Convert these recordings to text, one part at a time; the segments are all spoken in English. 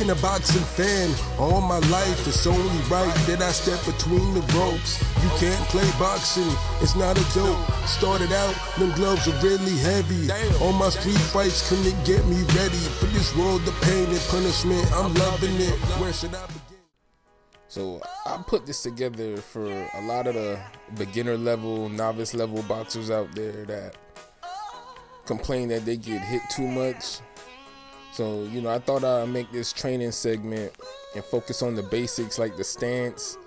been a boxing fan all my life. It's only right that I step between the ropes. You can't play boxing, it's not a joke. Started out, them gloves are really heavy. All my street fights couldn't get me ready for this world of pain and punishment. I'm loving it. Where should I begin? So I put this together for a lot of the beginner level, novice level boxers out there that complain that they get hit too much. So, I thought I'd make this training segment and focus on the basics like the stance,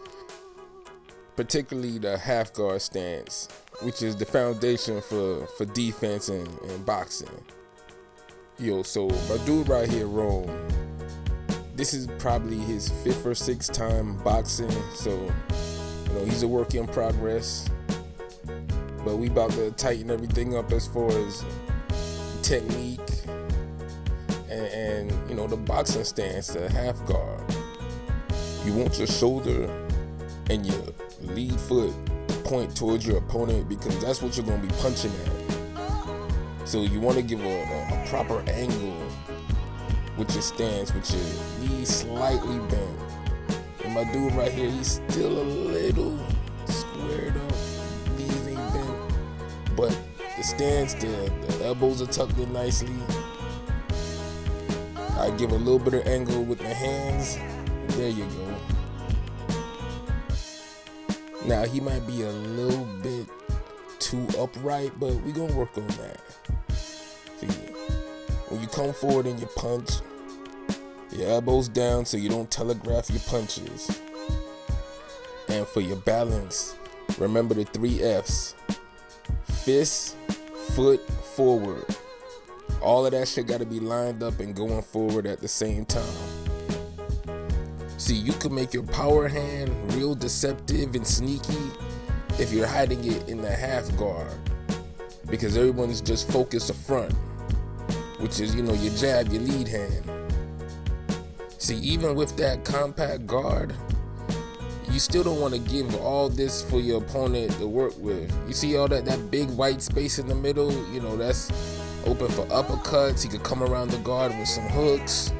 particularly the half guard stance, which is the foundation for defense and boxing. So my dude right here, Rome, this is probably his 5th or 6th time boxing, so he's a work in progress. But we about to tighten everything up as far as technique and the boxing stance, the half guard. You want your shoulder and your lead foot to point towards your opponent because that's what you're going to be punching at. So you want to give a proper angle with your stance, with your knees slightly bent. And my dude right here, he's still a little squared up, knees ain't bent, but the stance, the elbows are tucked in nicely. I give a little bit of angle with the hands. There you go. Now he might be a little bit too upright, but we're gonna work on that. See, when you come forward and you punch, your elbows down so you don't telegraph your punches. And for your balance, remember the 3 F's. Fist, foot, forward. All of that shit gotta be lined up and going forward at the same time. See, you could make your power hand real deceptive and sneaky if you're hiding it in the half guard, because everyone's just focused up front, which is, your jab, your lead hand. See, even with that compact guard, you still don't want to give all this for your opponent to work with. You see all that big white space in the middle? That's open for uppercuts. He could come around the guard with some hooks.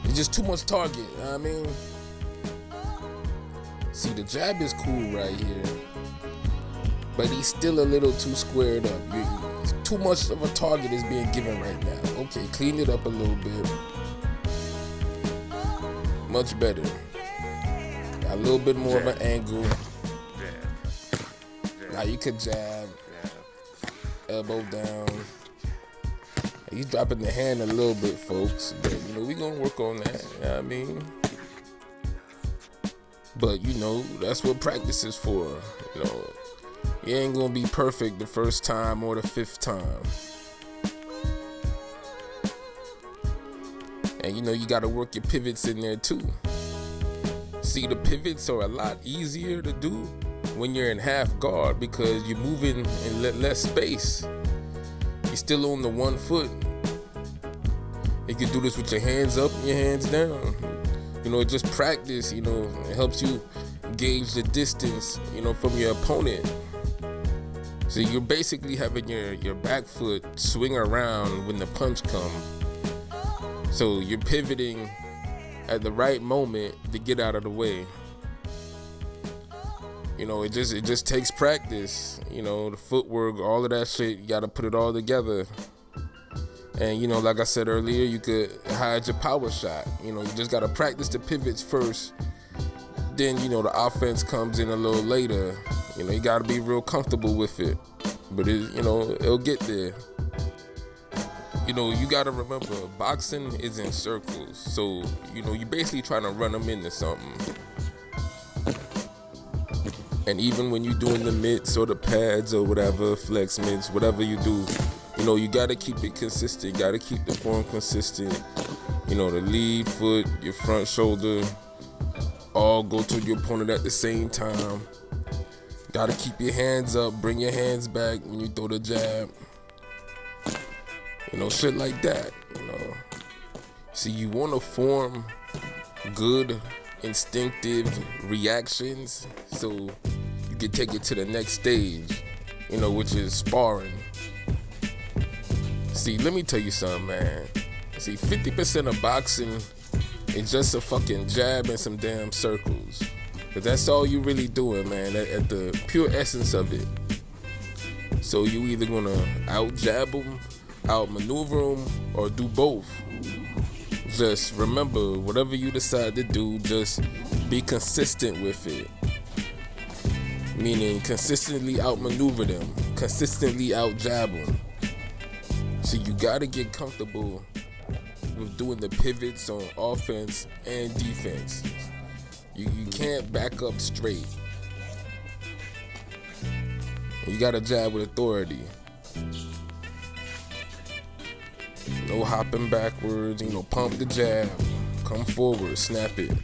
It's just too much target, you know what I mean? See, the jab is cool right here, but he's still a little too squared up. Too much of a target is being given right now. Okay, clean it up a little bit. Much better. Got a little bit more of an angle. Now you could jab. Elbow down. He's dropping the hand a little bit, folks, but we gonna work on that, you know what I mean? But that's what practice is for. You ain't gonna be perfect the first time or the 5th time. And you gotta work your pivots in there too. See, the pivots are a lot easier to do when you're in half guard because you're moving in less space. You're still on the 1 foot. You can do this with your hands up and your hands down. Just practice, it helps you gauge the distance, from your opponent. So you're basically having your back foot swing around when the punch comes. So you're pivoting at the right moment to get out of the way. It just takes practice. The footwork, all of that shit, you gotta put it all together. And like I said earlier, you could hide your power shot. You just gotta practice the pivots first. Then the offense comes in a little later. You gotta be real comfortable with it. But it'll get there. You gotta remember, boxing is in circles. So, you're basically trying to run them into something. And even when you're doing the mitts or the pads or whatever, flex mitts, whatever you do, you gotta keep it consistent. You gotta keep the form consistent. The lead foot, your front shoulder, all go to your opponent at the same time. Gotta keep your hands up, bring your hands back when you throw the jab. Shit like that, See, you want to form good, instinctive reactions so you can take it to the next stage, which is sparring. See, let me tell you something, man. See, 50% of boxing It's just a fucking jab and some damn circles. Cause that's all you really doing, man, at the pure essence of it. So you either gonna out jab them, out maneuver them, or do both. Just remember, whatever you decide to do, just be consistent with it. Meaning consistently outmaneuver them, consistently out jab them. So you gotta get comfortable with doing the pivots on offense and defense. You can't back up straight. You gotta jab with authority. No hopping backwards, pump the jab, come forward, snap it.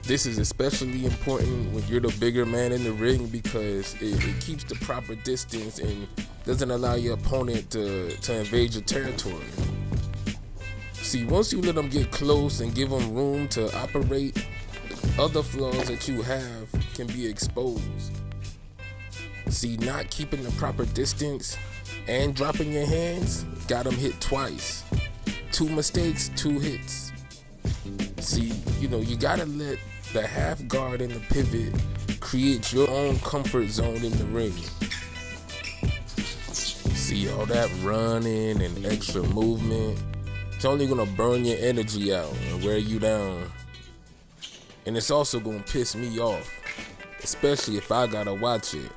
This is especially important when you're the bigger man in the ring because it keeps the proper distance and doesn't allow your opponent to invade your territory. See, once you let them get close and give them room to operate, other flaws that you have can be exposed. See, not keeping the proper distance and dropping your hands got them hit twice. 2 mistakes, 2 hits. See, you gotta let the half guard and the pivot create your own comfort zone in the ring. See, all that running and extra movement, it's only gonna burn your energy out and wear you down. And it's also gonna piss me off, especially if I gotta watch it.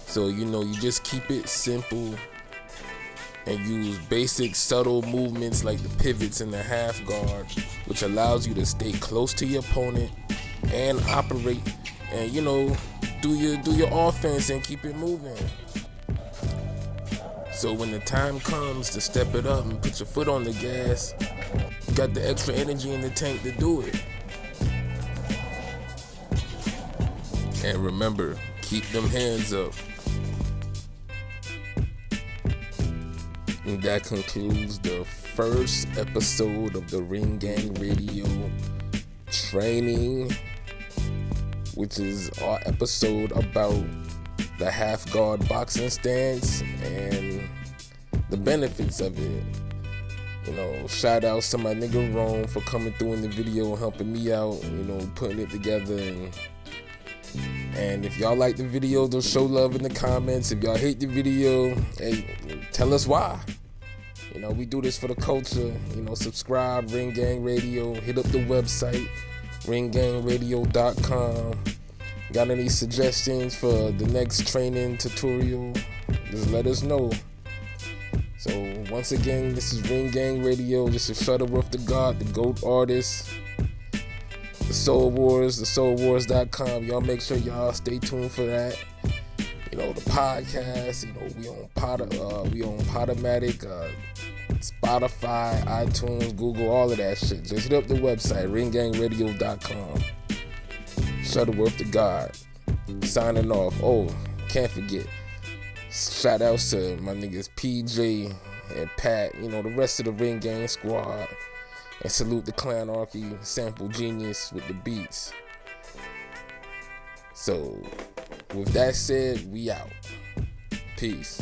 So, you just keep it simple and use basic subtle movements like the pivots and the half guard, which allows you to stay close to your opponent and operate and, do your offense and keep it moving. So when the time comes to step it up and put your foot on the gas, you got the extra energy in the tank to do it. And remember, keep them hands up. And that concludes the first episode of the Ring Gang Radio training, which is our episode about the half guard boxing stance and the benefits of it. Shout outs to my nigga Rome for coming through in the video and helping me out, putting it together. And if y'all like the video, don't show love in the comments. If y'all hate the video, hey, tell us why. We do this for the culture. Subscribe, Ring Gang Radio. Hit up the website, ringgangradio.com. Got any suggestions for the next training tutorial? Just let us know. So once again, this is Ring Gang Radio. This is Shutterworth the God, the GOAT artist. The Soul Wars, thesoulwars.com. Y'all make sure y'all stay tuned for that. The podcast, we on Podomatic, Spotify, iTunes, Google, all of that shit. Just hit up the website, ringgangradio.com. Shutterworth the God. Signing off. Oh, can't forget. Shout outs to my niggas PJ and Pat, the rest of the Ring Gang squad. And salute the Clanarchy Sample Genius with the beats. So, with that said, we out. Peace.